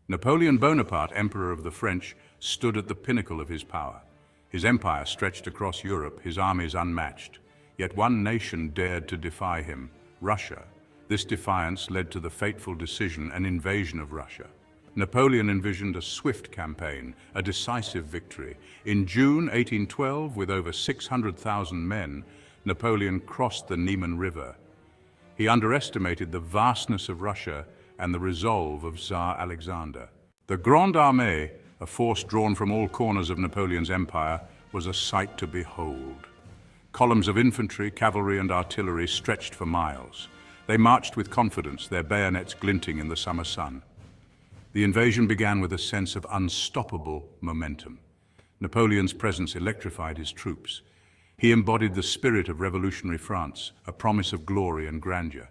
Napoleon Bonaparte, Emperor of the French, stood at the pinnacle of his power. His empire stretched across Europe, his armies unmatched. Yet one nation dared to defy him, Russia. This defiance led to the fateful decision, an invasion of Russia. Napoleon envisioned a swift campaign, a decisive victory. In June 1812, with over 600,000 men, Napoleon crossed the Niemen River. He underestimated the vastness of Russia and the resolve of Tsar Alexander. The Grande Armée, a force drawn from all corners of Napoleon's empire, was a sight to behold. Columns of infantry, cavalry, and artillery stretched for miles. They marched with confidence, their bayonets glinting in the summer sun. The invasion began with a sense of unstoppable momentum. Napoleon's presence electrified his troops. He embodied the spirit of revolutionary France, a promise of glory and grandeur.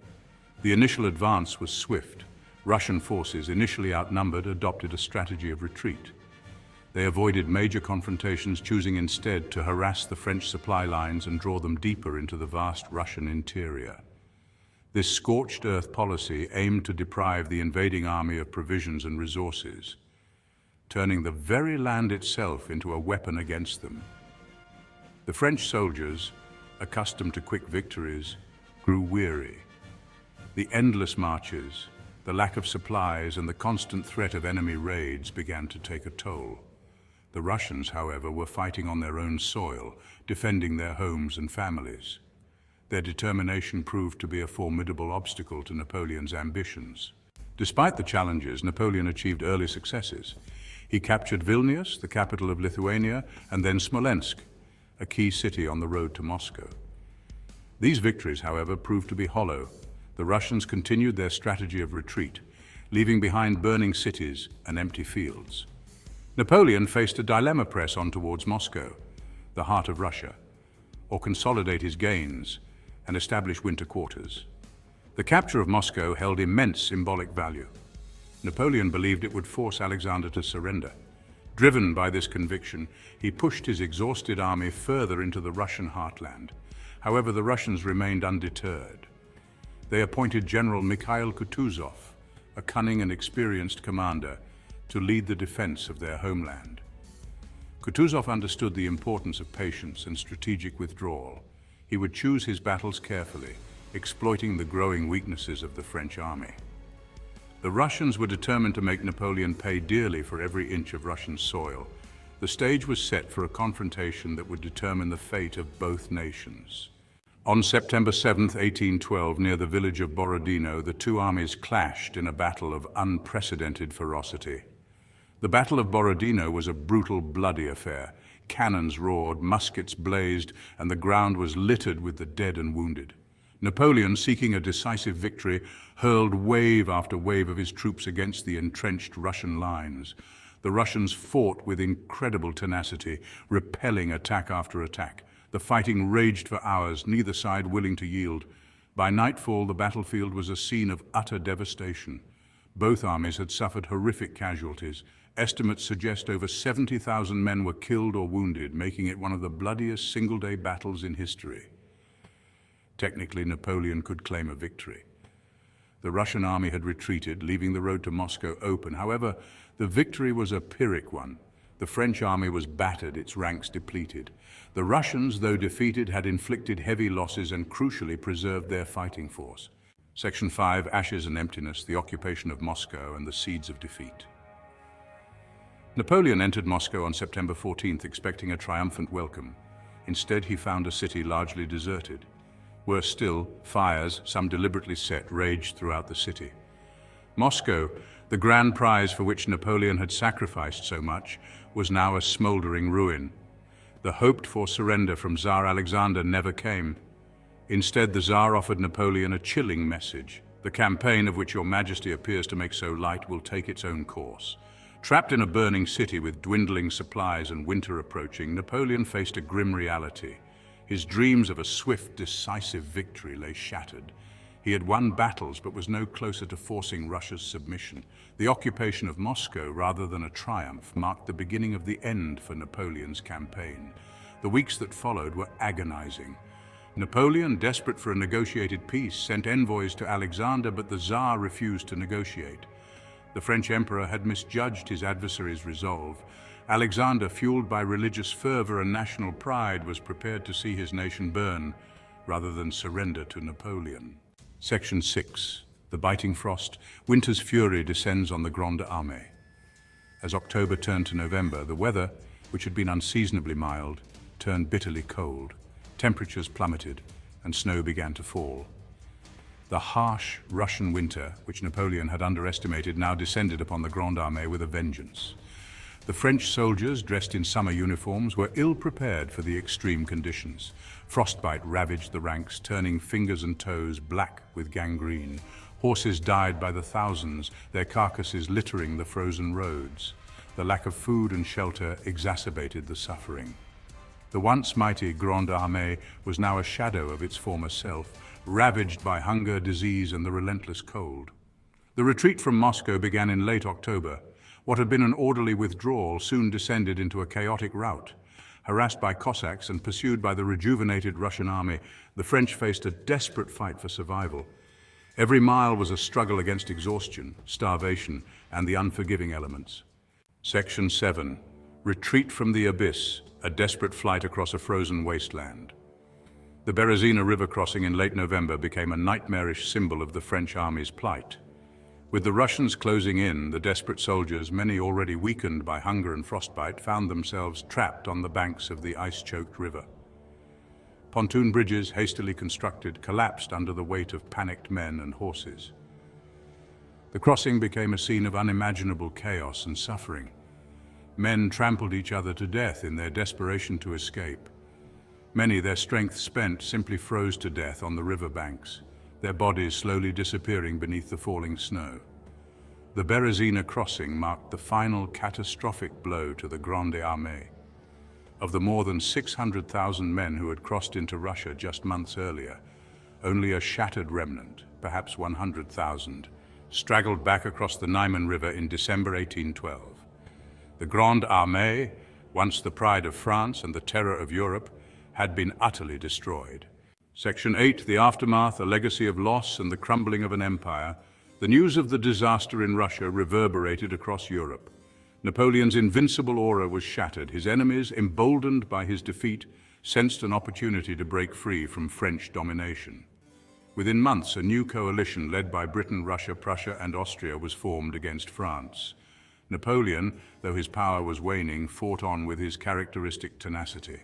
The initial advance was swift. Russian forces, initially outnumbered, adopted a strategy of retreat. They avoided major confrontations, choosing instead to harass the French supply lines and draw them deeper into the vast Russian interior. This scorched earth policy aimed to deprive the invading army of provisions and resources, turning the very land itself into a weapon against them. The French soldiers, accustomed to quick victories, grew weary. The endless marches, the lack of supplies, and the constant threat of enemy raids began to take a toll. The Russians, however, were fighting on their own soil, defending their homes and families. Their determination proved to be a formidable obstacle to Napoleon's ambitions. Despite the challenges, Napoleon achieved early successes. He captured Vilnius, the capital of Lithuania, and then Smolensk, a key city on the road to Moscow. These victories, however, proved to be hollow. The Russians continued their strategy of retreat, leaving behind burning cities and empty fields. Napoleon faced a dilemma: press on towards Moscow, the heart of Russia, or consolidate his gains and establish winter quarters. The capture of Moscow held immense symbolic value. Napoleon believed it would force Alexander to surrender. Driven by this conviction, he pushed his exhausted army further into the Russian heartland. However, the Russians remained undeterred. They appointed General Mikhail Kutuzov, a cunning and experienced commander, to lead the defense of their homeland. Kutuzov understood the importance of patience and strategic withdrawal. He would choose his battles carefully, exploiting the growing weaknesses of the French army. The Russians were determined to make Napoleon pay dearly for every inch of Russian soil. The stage was set for a confrontation that would determine the fate of both nations. On September 7, 1812, near the village of Borodino, the two armies clashed in a battle of unprecedented ferocity. The Battle of Borodino was a brutal, bloody affair. Cannons roared, muskets blazed, and the ground was littered with the dead and wounded. Napoleon, seeking a decisive victory, hurled wave after wave of his troops against the entrenched Russian lines. The Russians fought with incredible tenacity, repelling attack after attack. The fighting raged for hours, neither side willing to yield. By nightfall, the battlefield was a scene of utter devastation. Both armies had suffered horrific casualties. Estimates suggest over 70,000 men were killed or wounded, making it one of the bloodiest single-day battles in history. Technically, Napoleon could claim a victory. The Russian army had retreated, leaving the road to Moscow open. However, the victory was a Pyrrhic one. The French army was battered, its ranks depleted. The Russians, though defeated, had inflicted heavy losses and crucially preserved their fighting force. Section 5, Ashes and Emptiness, the occupation of Moscow and the seeds of defeat. Napoleon entered Moscow on September 14th, expecting a triumphant welcome. Instead, he found a city largely deserted. Worse still, fires, some deliberately set, raged throughout the city. Moscow, the grand prize for which Napoleon had sacrificed so much, was now a smoldering ruin. The hoped-for surrender from Tsar Alexander never came. Instead, the Tsar offered Napoleon a chilling message. The campaign of which your Majesty appears to make so light will take its own course. Trapped in a burning city with dwindling supplies and winter approaching, Napoleon faced a grim reality. His dreams of a swift, decisive victory lay shattered. He had won battles but was no closer to forcing Russia's submission. The occupation of Moscow, rather than a triumph, marked the beginning of the end for Napoleon's campaign. The weeks that followed were agonizing. Napoleon, desperate for a negotiated peace, sent envoys to Alexander, but the Tsar refused to negotiate. The French emperor had misjudged his adversary's resolve. Alexander, fueled by religious fervor and national pride, was prepared to see his nation burn rather than surrender to Napoleon. Section 6. The biting frost. Winter's fury descends on the Grande Armée. As October turned to November, the weather, which had been unseasonably mild, turned bitterly cold. Temperatures plummeted, and snow began to fall. The harsh Russian winter, which Napoleon had underestimated, now descended upon the Grande Armée with a vengeance. The French soldiers, dressed in summer uniforms, were ill-prepared for the extreme conditions. Frostbite ravaged the ranks, turning fingers and toes black with gangrene. Horses died by the thousands, their carcasses littering the frozen roads. The lack of food and shelter exacerbated the suffering. The once mighty Grande Armée was now a shadow of its former self, ravaged by hunger, disease, and the relentless cold. The retreat from Moscow began in late October. What had been an orderly withdrawal soon descended into a chaotic rout. Harassed by Cossacks and pursued by the rejuvenated Russian army, the French faced a desperate fight for survival. Every mile was a struggle against exhaustion, starvation, and the unforgiving elements. Section 7. Retreat from the abyss, a desperate flight across a frozen wasteland. The Berezina river crossing in late November became a nightmarish symbol of the French army's plight. With the Russians closing in, the desperate soldiers, many already weakened by hunger and frostbite, found themselves trapped on the banks of the ice-choked river. Pontoon bridges, hastily constructed, collapsed under the weight of panicked men and horses. The crossing became a scene of unimaginable chaos and suffering. Men trampled each other to death in their desperation to escape. Many, their strength spent, simply froze to death on the river banks, their bodies slowly disappearing beneath the falling snow. The Berezina crossing marked the final catastrophic blow to the Grande Armée. Of the more than 600,000 men who had crossed into Russia just months earlier, only a shattered remnant, perhaps 100,000, straggled back across the Niemen River in December 1812. The Grande Armée, once the pride of France and the terror of Europe, had been utterly destroyed. Section 8, the aftermath, a legacy of loss and the crumbling of an empire. The news of the disaster in Russia reverberated across Europe. Napoleon's invincible aura was shattered. His enemies, emboldened by his defeat, sensed an opportunity to break free from French domination. Within months, a new coalition led by Britain, Russia, Prussia, and Austria was formed against France. Napoleon, though his power was waning, fought on with his characteristic tenacity.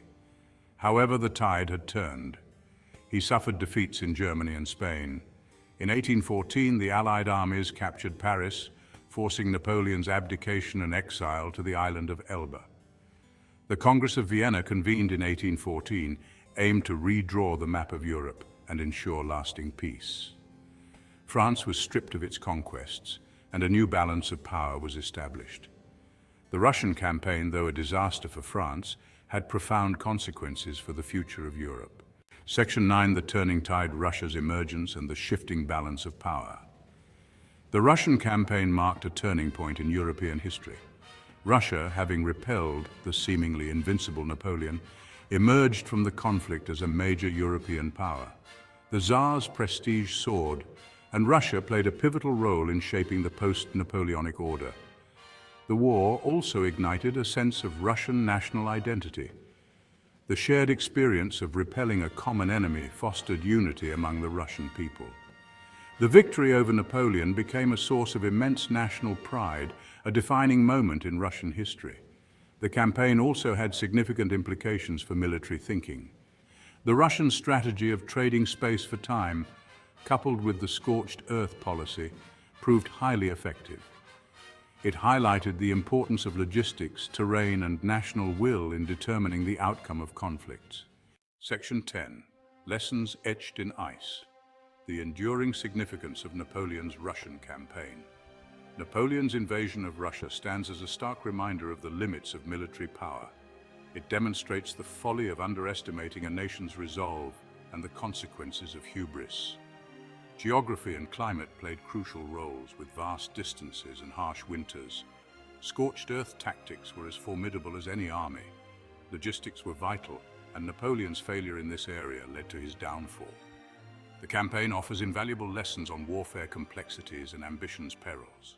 However, the tide had turned. He suffered defeats in Germany and Spain. In 1814, the Allied armies captured Paris, forcing Napoleon's abdication and exile to the island of Elba. The Congress of Vienna, convened in 1814, aimed to redraw the map of Europe and ensure lasting peace. France was stripped of its conquests, and a new balance of power was established. The Russian campaign, though a disaster for France, had profound consequences for the future of Europe. Section 9, the turning tide, Russia's emergence and the shifting balance of power. The Russian campaign marked a turning point in European history. Russia, having repelled the seemingly invincible Napoleon, emerged from the conflict as a major European power. The Tsar's prestige soared, and Russia played a pivotal role in shaping the post-Napoleonic order. The war also ignited a sense of Russian national identity. The shared experience of repelling a common enemy fostered unity among the Russian people. The victory over Napoleon became a source of immense national pride, a defining moment in Russian history. The campaign also had significant implications for military thinking. The Russian strategy of trading space for time, coupled with the scorched earth policy, proved highly effective. It highlighted the importance of logistics, terrain, and national will in determining the outcome of conflicts. Section 10. Lessons etched in ice. The enduring significance of Napoleon's Russian campaign. Napoleon's invasion of Russia stands as a stark reminder of the limits of military power. It demonstrates the folly of underestimating a nation's resolve and the consequences of hubris. Geography and climate played crucial roles, with vast distances and harsh winters. Scorched earth tactics were as formidable as any army. Logistics were vital, and Napoleon's failure in this area led to his downfall. The campaign offers invaluable lessons on warfare complexities and ambition's perils.